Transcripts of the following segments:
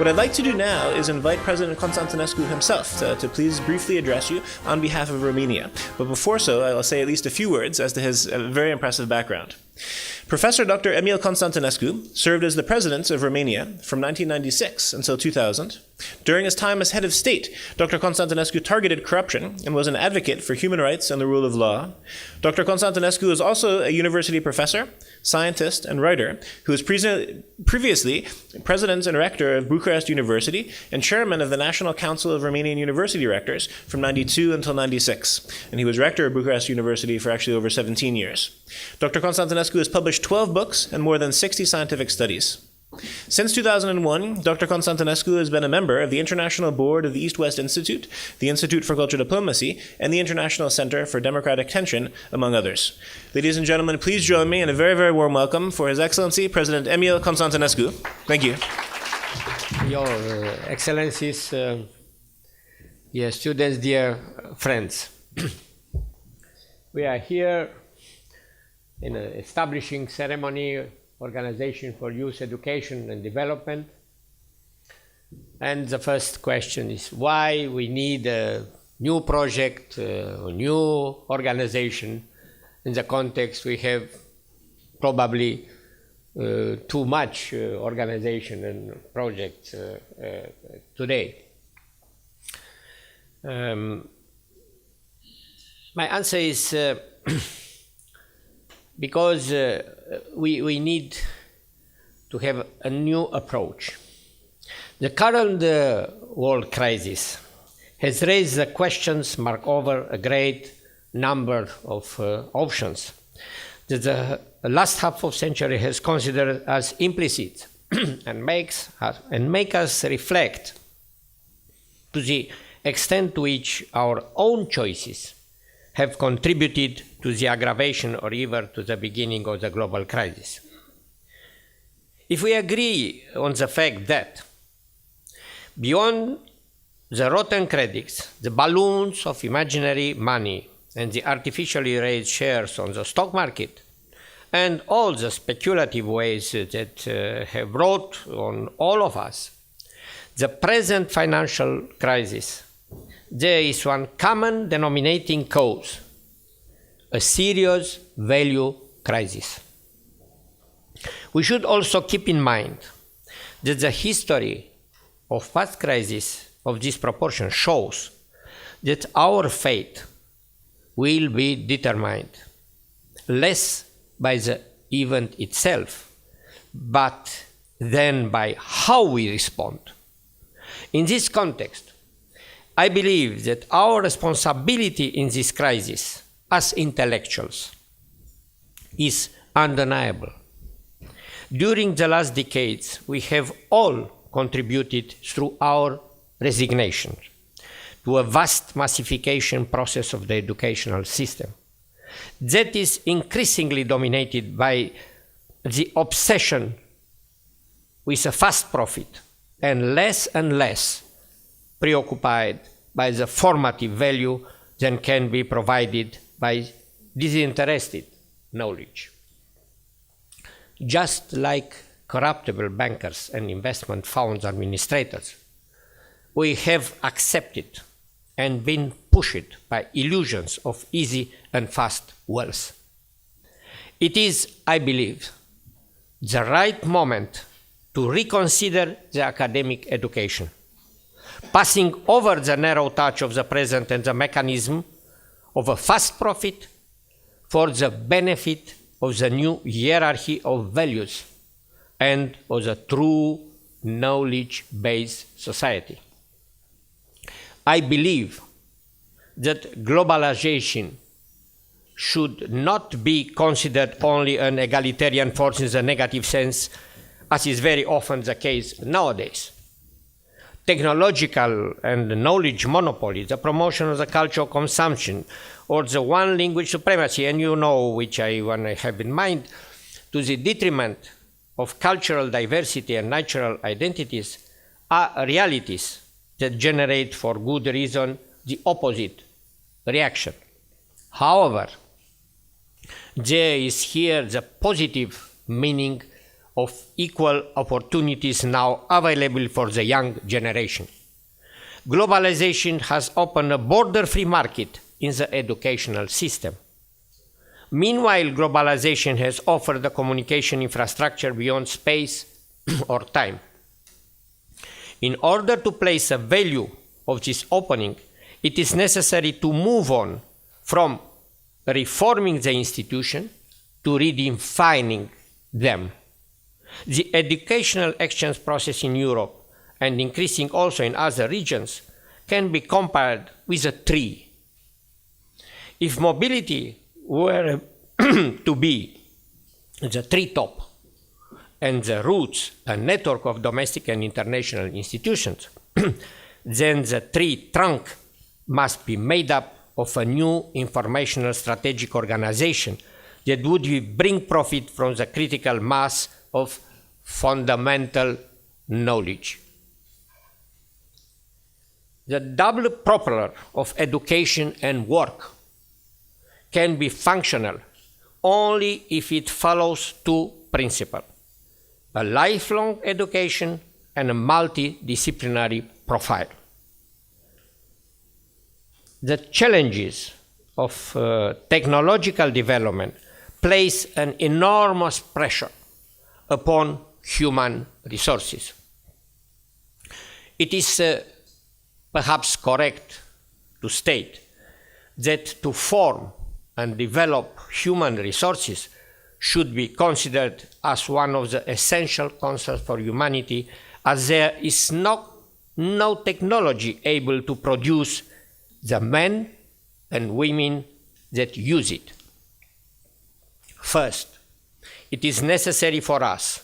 What I'd like to do now is invite President Constantinescu himself to please briefly address you on behalf of Romania. But before so, I'll say at least a few words as to his very impressive background. Professor Dr. Emil Constantinescu served as the president of Romania from 1996 until 2000. During his time as head of state, Dr. Constantinescu targeted corruption and was an advocate for human rights and the rule of law. Dr. Constantinescu is also a university professor, scientist, and writer who was previously president and rector of Bucharest University and chairman of the National Council of Romanian University Rectors from 92 until 96. And he was rector of Bucharest University for actually over 17 years. Dr. Constantinescu has published 12 books and more than 60 scientific studies. Since 2001, Dr. Constantinescu has been a member of the International Board of the East-West Institute, the Institute for Cultural Diplomacy, and the International Center for Democratic Tension, among others. Ladies and gentlemen, please join me in a very, very warm welcome for His Excellency, President Emil Constantinescu. Thank you. Your Excellencies, dear students, dear friends. We are here in an establishing ceremony, Organization for Youth Education and Development. And the first question is why we need a new project, a new organization. In the context we have probably too much organization and projects today. My answer is because we need to have a new approach. The current world crisis has raised the questions mark over a great number of options that the last half of century has considered as implicit and make us reflect to the extent to which our own choices have contributed to the aggravation or even to the beginning of the global crisis. If we agree on the fact that beyond the rotten credits, the balloons of imaginary money and the artificially raised shares on the stock market and all the speculative ways that have brought on all of us the present financial crisis, there is one common denominating cause: a serious value crisis. We should also keep in mind that the history of past crises of this proportion shows that our fate will be determined less by the event itself, but then by how we respond. In this context, I believe that our responsibility in this crisis as intellectuals is undeniable. During the last decades, we have all contributed through our resignation to a vast massification process of the educational system that is increasingly dominated by the obsession with a fast profit and less preoccupied by the formative value that can be provided by disinterested knowledge. Just like corruptible bankers and investment funds administrators, we have accepted and been pushed by illusions of easy and fast wealth. It is, I believe, the right moment to reconsider the academic education, passing over the narrow touch of the present and the mechanism of a fast profit for the benefit of the new hierarchy of values and of the true knowledge-based society. I believe that globalization should not be considered only an egalitarian force in the negative sense, as is very often the case nowadays. Technological and knowledge monopoly, the promotion of the culture of consumption, or the one language supremacy, and you know which I have in mind, to the detriment of cultural diversity and natural identities, are realities that generate for good reason the opposite reaction. However, there is here the positive meaning of equal opportunities now available for the young generation. Globalization has opened a border-free market in the educational system. Meanwhile, globalization has offered the communication infrastructure beyond space or time. In order to place a value of this opening, it is necessary to move on from reforming the institution to redefining them. The educational exchange process in Europe, and increasing also in other regions, can be compared with a tree. If mobility were to be the treetop and the roots a network of domestic and international institutions, then the tree trunk must be made up of a new informational strategic organization that would bring profit from the critical mass of fundamental knowledge. The double propeller of education and work can be functional only if it follows two principles: a lifelong education and a multidisciplinary profile. The challenges of technological development place an enormous pressure upon human resources. It is perhaps correct to state that to form and develop human resources should be considered as one of the essential concerns for humanity, as there is no technology able to produce the men and women that use it. First, it is necessary for us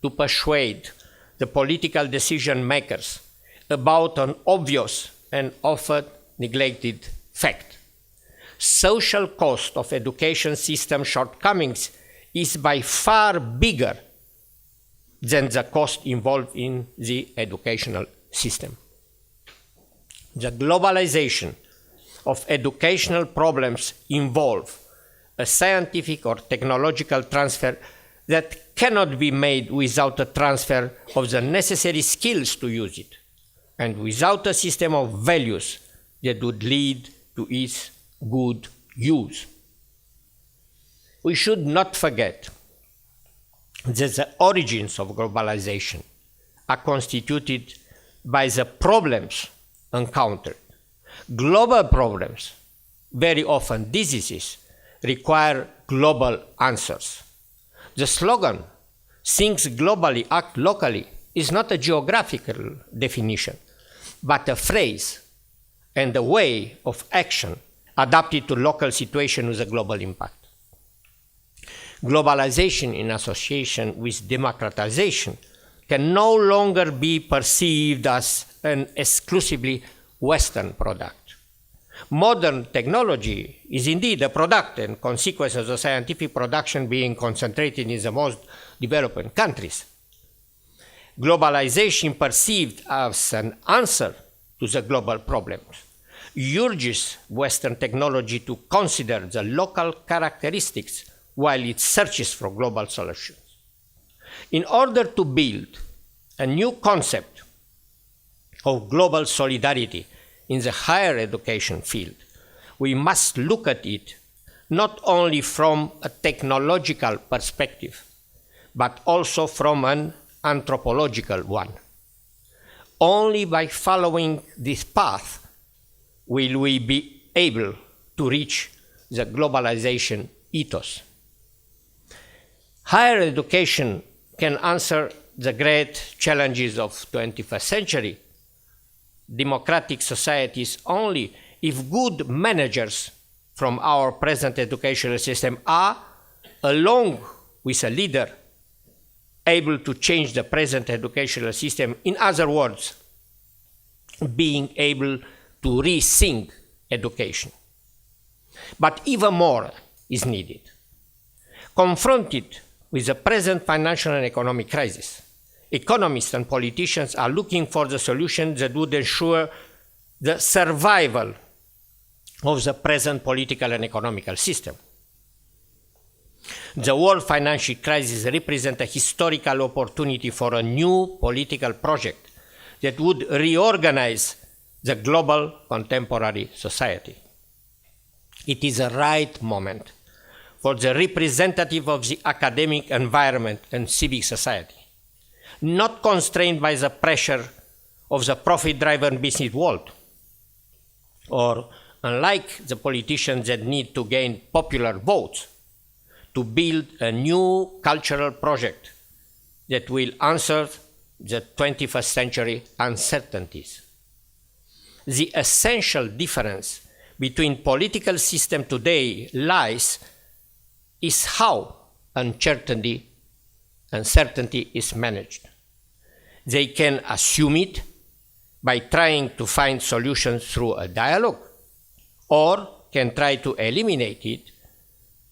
to persuade the political decision makers about an obvious and often neglected fact. Social cost of education system shortcomings is by far bigger than the cost involved in the educational system. The globalization of educational problems involve a scientific or technological transfer that cannot be made without a transfer of the necessary skills to use it, and without a system of values that would lead to its good use. We should not forget that the origins of globalization are constituted by the problems encountered. Global problems, very often diseases, require global answers. The slogan, "Think globally, act locally," is not a geographical definition, but a phrase and a way of action adapted to local situation with a global impact. Globalization in association with democratization can no longer be perceived as an exclusively Western product. Modern technology is indeed a product and consequence of the scientific production being concentrated in the most developed countries. Globalization perceived as an answer to the global problems urges Western technology to consider the local characteristics while it searches for global solutions. In order to build a new concept of global solidarity in the higher education field, we must look at it not only from a technological perspective, but also from an anthropological one. Only by following this path will we be able to reach the globalization ethos. Higher education can answer the great challenges of 21st century democratic societies only if good managers from our present educational system are, along with a leader, able to change the present educational system. In other words, being able to rethink education. But even more is needed. Confronted with the present financial and economic crisis, economists and politicians are looking for the solution that would ensure the survival of the present political and economical system. The world financial crisis represents a historical opportunity for a new political project that would reorganize the global contemporary society. It is a right moment for the representative of the academic environment and civic society, not constrained by the pressure of the profit-driven business world, or unlike the politicians that need to gain popular votes, to build a new cultural project that will answer the 21st century uncertainties. The essential difference between political system today lies is how uncertainty is managed. They can assume it by trying to find solutions through a dialogue, or can try to eliminate it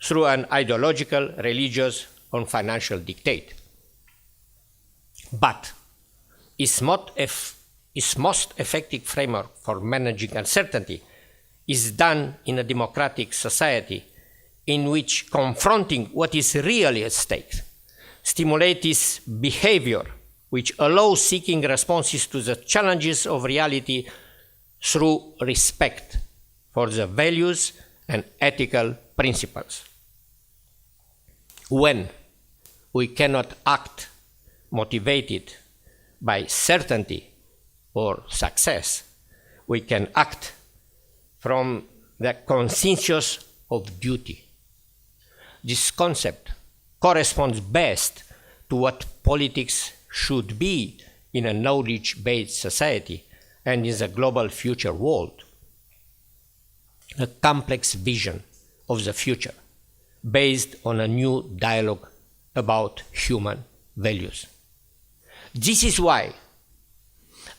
through an ideological, religious, or financial dictate. But its most effective framework for managing uncertainty is done in a democratic society in which confronting what is really at stake stimulates behavior which allows seeking responses to the challenges of reality through respect for the values and ethical principles. When we cannot act motivated by certainty or success, we can act from the conscience of duty. This concept corresponds best to what politics should be in a knowledge-based society and in the global future world. A complex vision of the future based on a new dialogue about human values. This is why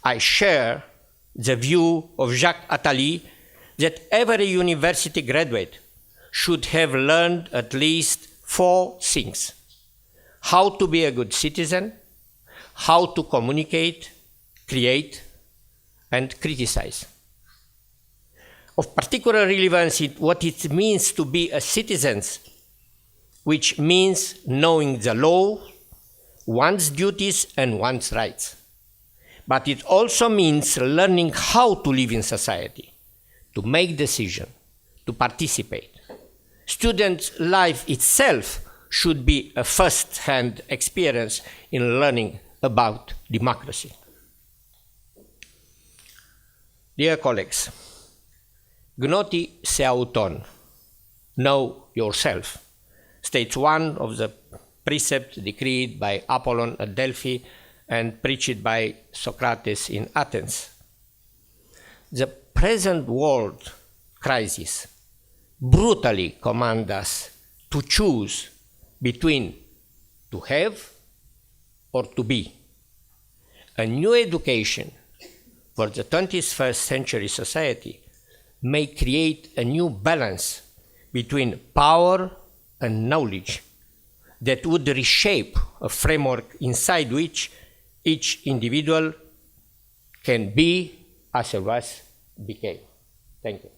I share the view of Jacques Attali that every university graduate should have learned at least 4 things: how to be a good citizen, how to communicate, create, and criticize. Of particular relevance is what it means to be a citizen, which means knowing the law, one's duties, and one's rights. But it also means learning how to live in society, to make decisions, to participate. Student life itself should be a first-hand experience in learning about democracy. Dear colleagues, gnoti se auton, know yourself, states one of the precepts decreed by Apollon at Delphi and preached by Socrates in Athens. The present world crisis brutally commands us to choose between to have or to be. A new education for the 21st century society may create a new balance between power and knowledge that would reshape a framework inside which each individual can be as it was became. Thank you.